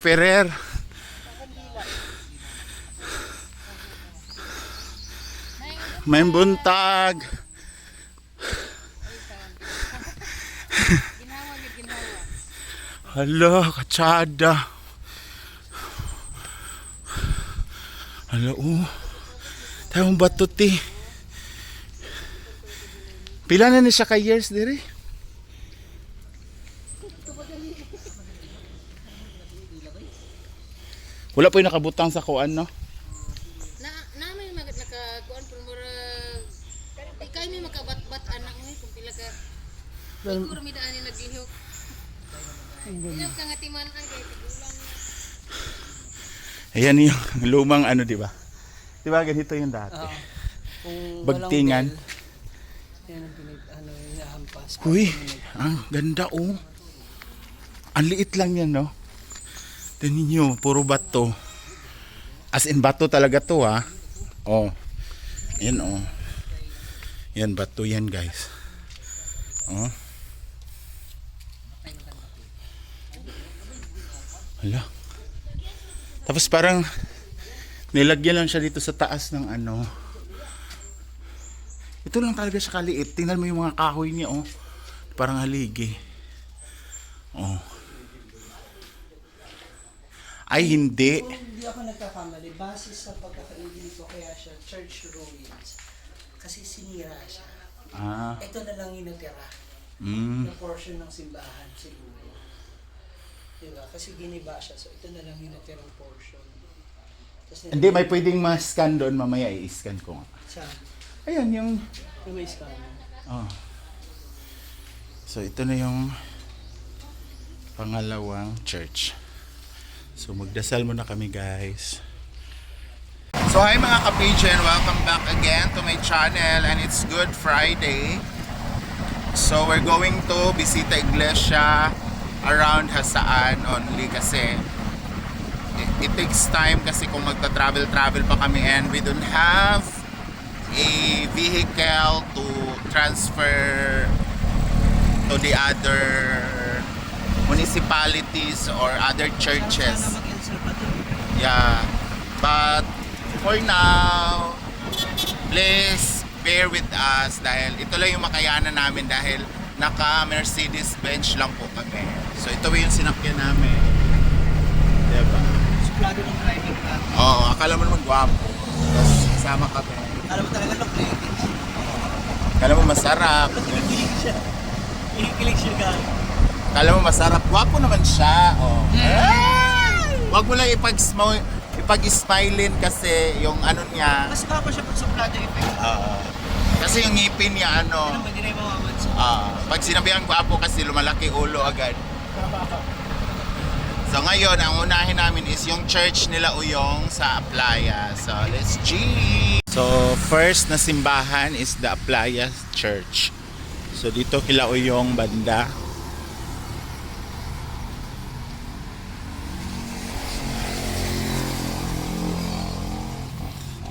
Ferrer. May buntag. Hala, katsada. Hala, tayong batot eh. Pila na ni siya ka years dire? Wala po yung nakabutang sa kuan, no? Namin nakakuan pero murag di kay may makabat-bat anak mo kung pila ka siguro mi daan ni naglihok. Hindi ka nga timan ang kay tigulang. Ayan yung lumang ano, di ba? Di ba ganito yung dati? Bagtingan. Yan ang hinahampas. Uy, ang ganda oh. Ang liit lang yan, no? Tingnan nyo, puro bato. As in bato talaga to, ha? Oh. Yan, oh. Yan, bato yan, guys. Oh. Hala. Tapos parang nilagyan lang siya dito sa taas ng ano. Ito lang talaga siya kaliit. Tingnan mo yung mga kahoy niya, oh. Parang haligi. Oh. Ay, hindi. Kung hindi ako nagkakamali, base sa pagkakaintindi ko kaya siya church ruins. Kasi sinira siya. Ah. Ito na lang yung natira. Mm. Na portion ng simbahan siguro. Diba? Kasi giniba siya. So ito na lang yung natirang portion. Tapos, Hindi, may pwedeng ma-scan doon. Mamaya i-scan ko nga. Saan? Ayan, yung... Yung may scan. Oh. So, ito na yung pangalawang church. So, magdasal muna kami, guys. So, hi mga ka-pagen. Welcome back again to my channel. And it's Good Friday. So, we're going to bisita iglesia around Hasaan only kasi it takes time kasi kung magta-travel pa kami and we don't have a vehicle to transfer to the other municipalities or other churches. Yeah. But for now, please bear with us dahil ito lang yung makayanan namin dahil naka Mercedes Benz lang po kami. So ito yung sinakyan namin. Diba? Suplado ng driving ka. Oo, akala mo naman gwapo. Tapos kasama kami. Alam mo talaga ng playlist. Akala mo masarap. Kinikilig siya. Kinikilig siya ka. Akala mo masarap. Gwapo naman siya. Oh. Wag mo lang ipag-smilin kasi yung ano niya. Mas pa siya pag suplado effect. Kasi yung ngipin niya ano. Ano, hindi na yung mamamansin. Pag sinabihan gwapo kasi lumalaki ulo agad. So ngayon, ang unahin namin is yung church nila Uyong sa Aplaya. So let's G! So first na simbahan is the Aplaya Church. So dito kila Uyong banda.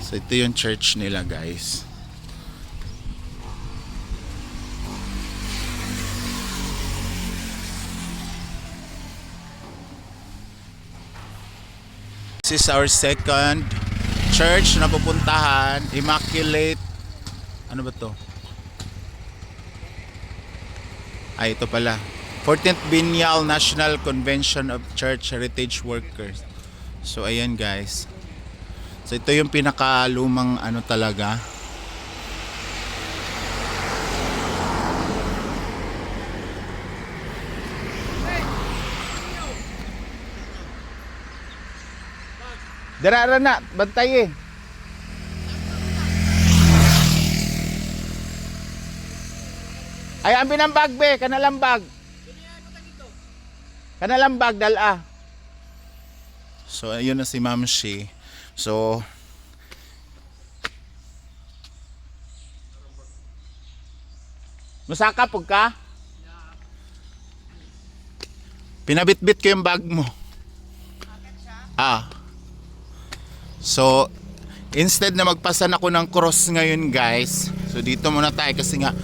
So ito yung church nila, guys. This is our second church na pupuntahan, Immaculate. Ano ba to? Ay, ito pala. 14th Biennial National Convention of Church Heritage Workers. So ayan, guys. So ito yung pinakalumang ano talaga. Darara na, bantay eh. Ay, ang binambag be, kanalambag. Kanalambag, dala. So, ayun na si Ma'am Shi. So, masaka po ka? Pinabitbit ko yung bag mo. So, instead na magpasan ako ng cross ngayon, guys. So, dito muna tayo kasi nga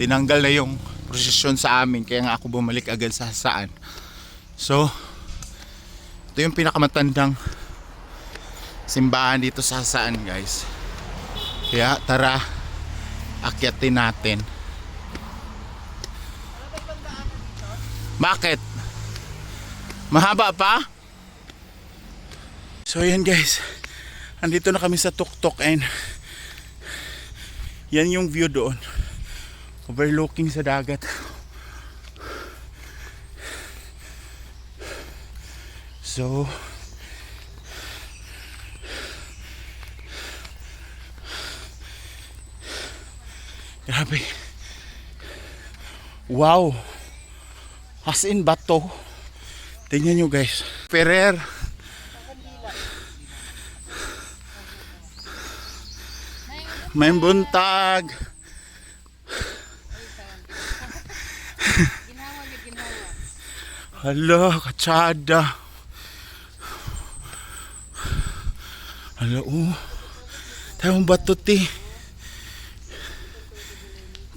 tinanggal na yung prosesyon sa amin. Kaya nga ako bumalik agad sa Hasaan. So, Ito yung pinakamatandang simbahan dito sa Hasaan, guys. Kaya tara, akyatin natin. Bakit? Mahaba pa? So yan guys, andito na kami sa tuktok and yan yung view doon, overlooking sa dagat. So grabe, wow, as in bato. Tingnan nyo guys, Ferrer. May buntag. Hala, katsada. Hala, tayong bato ti.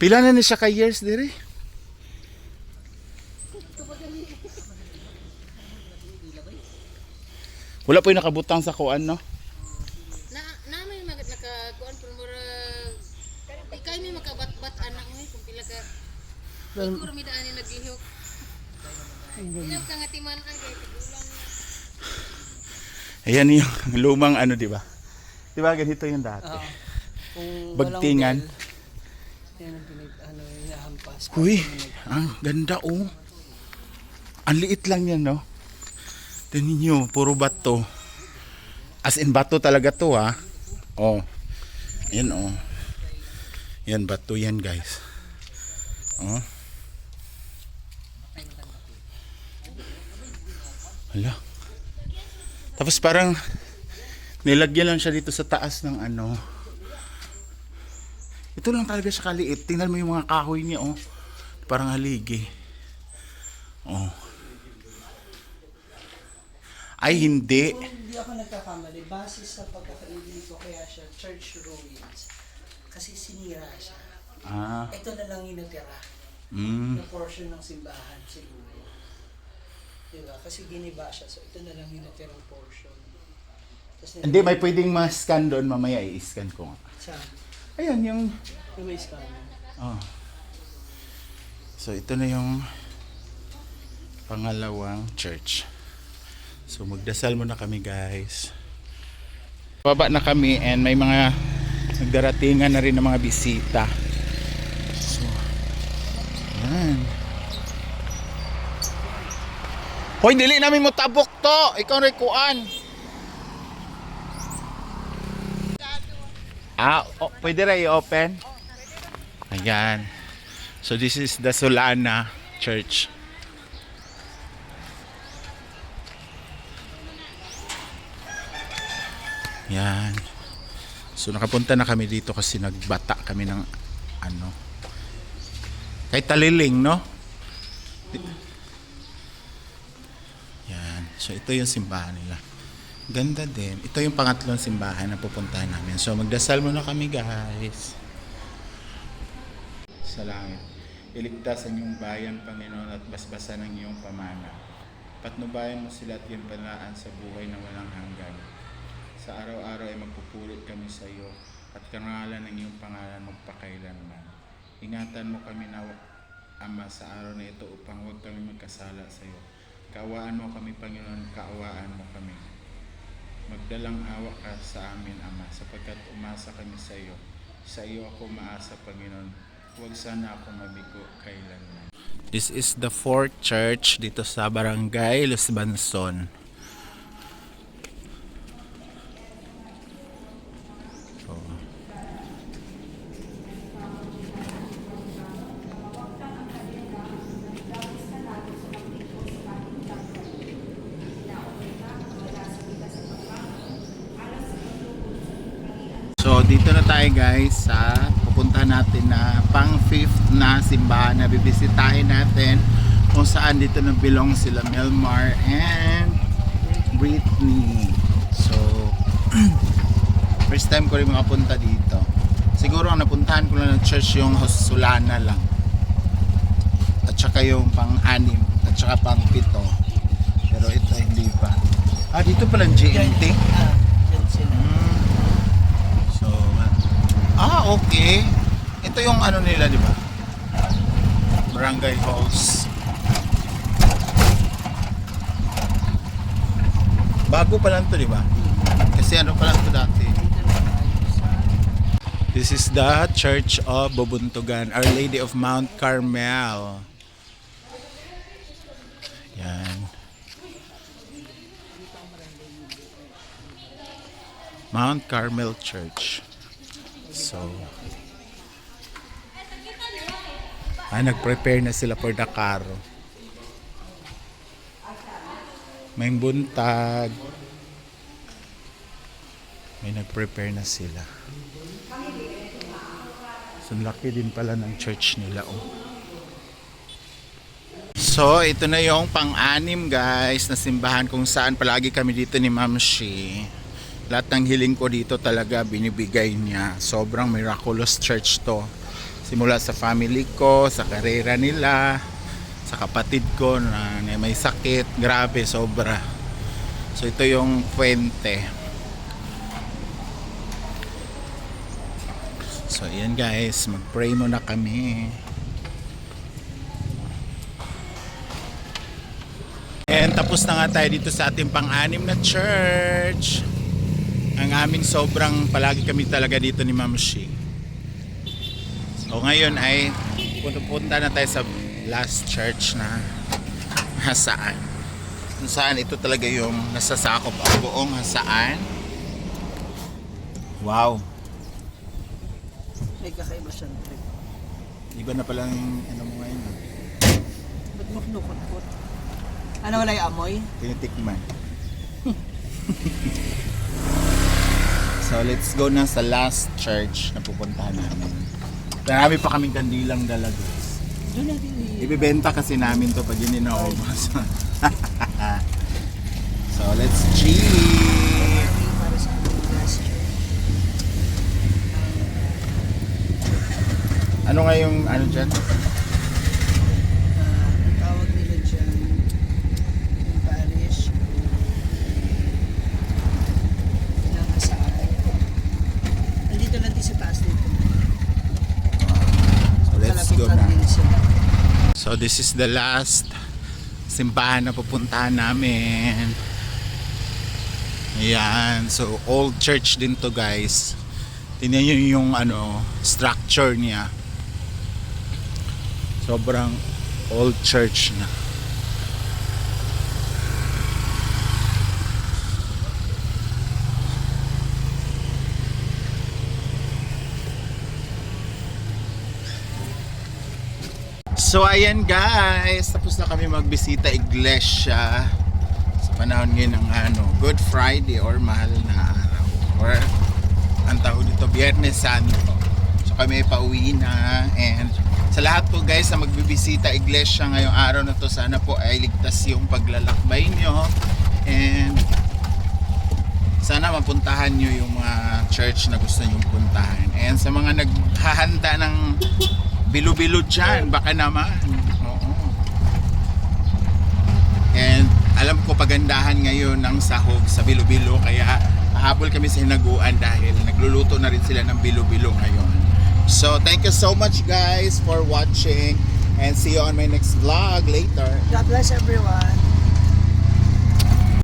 Pila na ni siya ka years dire? Wala po yung nakabutang sa kuan, no? Namin nakakuan pero murag di kay may makabat-bat anak mo kung pila ka. Siguro may daan ni naglihok. Hindi ka nga timan ang kay tigulang. Ayan yung lumang ano, di ba? Di ba ganito yung dati? Kung Bagtingan. yan ang hinahampas. Uy, ang ganda oh. Ang liit lang yan, no? Tingnan nyo, puro bato. As in bato talaga to, ha? Oh. Yan, oh. Yan, bato yan, guys. Oh. Hala. Tapos parang nilagyan lang siya dito sa taas ng ano. Ito lang talaga siya kaliit. Tingnan mo yung mga kahoy niya, oh. Parang haligi. Oh. Ay, hindi. Kung hindi ako nagkakamali, base sa pagkakaintindi ko kaya siya church ruins. Kasi sinira siya. Ah. Ito na lang yung natira. Mm. Na portion ng simbahan siguro. Diba? Kasi giniba siya. So ito na lang yung natirang portion. Tapos Hindi, may pwedeng ma-scan doon. Mamaya i-scan ko nga. Saan? Ayan, yung... Yung may scan. Oh. So, ito na yung pangalawang church. So, magdasal muna kami, guys. Baba na kami and may mga nagdaratingan na rin ng mga bisita. So, yan. Hoy, dili namin mo tabok to. Ikaw rin kuan. Pwede rin i-open? Ayan. So, this is the Solana Church. Yan. So nakapunta na kami dito kasi nagbata kami ng ano. Kahit taliling, no? Yan. So ito yung simbahan nila. Ganda din. Ito yung pangatlong simbahan na pupuntahan namin. So magdasal muna kami, guys. Sa langit. Iligtas ang iyong bayan, Panginoon, at basbasan ang iyong pamana. Patnubayan mo sila at iyong panlaan sa buhay na walang hanggan. Sa araw-araw ay magpupulot kami sa iyo at karangalan ng iyong pangalan magpakailanman. Ingatan mo kami na Ama sa araw na ito upang huwag kami magkasala sa iyo. Kaawaan mo kami, Panginoon, kaawaan mo kami. Magdalang awa ka sa amin, Ama, sapagkat umasa kami sa iyo. Sa iyo ako maasa, Panginoon. Huwag sana ako mabigo kailanman. This is the fourth church dito sa Barangay Los Banson. So dito na tayo, guys, sa pupunta natin na pang 5th na simbahan na bibisitahin natin, kung saan dito nabilong sila Melmar and Britney. So first time ko rin makapunta dito. Siguro ang napuntahan ko lang ng church yung Solana lang, at saka yung pang-6 at saka pang-7, pero ito hindi pa. Ah, dito pala ang GMT. Yan sila. So, okay. Ito yung ano nila, di ba? Barangay halls. Bago pa lang to, di ba? Kasi ano pa lang to dati. Dito na tayo sa... This is the Church of Bubuntugan, Our Lady of Mount Carmel. Yan. Mount Carmel Church. So, nag-prepare na sila for the karo. May buntag. May nag-prepare na sila. So, laki din pala ng church nila, oh. So, ito na yung pang-anim, guys, na simbahan kung saan palagi kami dito ni Ma'am Shi. Lahat ng hiling ko dito talaga binibigay niya. Sobrang miraculous church to. Simula sa family ko, sa karera nila, sa kapatid ko na may sakit. Grabe, sobra. So, ito yung puwente. So, ayan guys, mag-pray muna kami. And tapos na nga tayo dito sa ating pang-anim na church. Ang amin sobrang palagi kami talaga dito ni Ma'am Shi. So ngayon ay punta na tayo sa last church na hasaan. Kung saan ito talaga yung nasasakop ang buong hasaan. Wow. May kakaiba siyang trip. Iba na palang ano mo ngayon. Ba't mo kinukot-kot? Ano wala yung amoy? Tinitikman. So let's go na sa last church na pupuntahan namin. Marami pa kaming kandilang dala guys. Doon natin Ibibenta kasi namin to pag hindi naubos. So let's cheat! para sa aming last year. Ano nga yung ano dyan? Ang tawag nila dyan, yung parish, ng asaan. Nandito lang din sa taas dito. So let's go na. Din sila. So this is the last simbahan na pupuntahan namin. Ayan. So old church din to guys. Tingnan nyo yung ano, structure niya. Sobrang old church na. So ayan guys, tapos na kami magbisita iglesia sa panahon ngayon ng ano, Good Friday or mahal na araw or ang tawag dito Biyernes Santo. So kami pauwi na, and sa lahat po guys na magbibisita iglesia ngayong araw na to, sana po ay ligtas yung paglalakbay nyo, and sana mapuntahan nyo yung mga church na gusto nyo puntahan. And sa mga naghahanda ng bilo-bilo dyan, baka naman. Oo. And alam ko pagandahan ngayon ng sahog sa bilo-bilo, kaya hahabol kami sa hinaguan dahil nagluluto na rin sila ng bilo-bilo ngayon. So thank you so much guys for watching, and see you on my next vlog later. God bless everyone.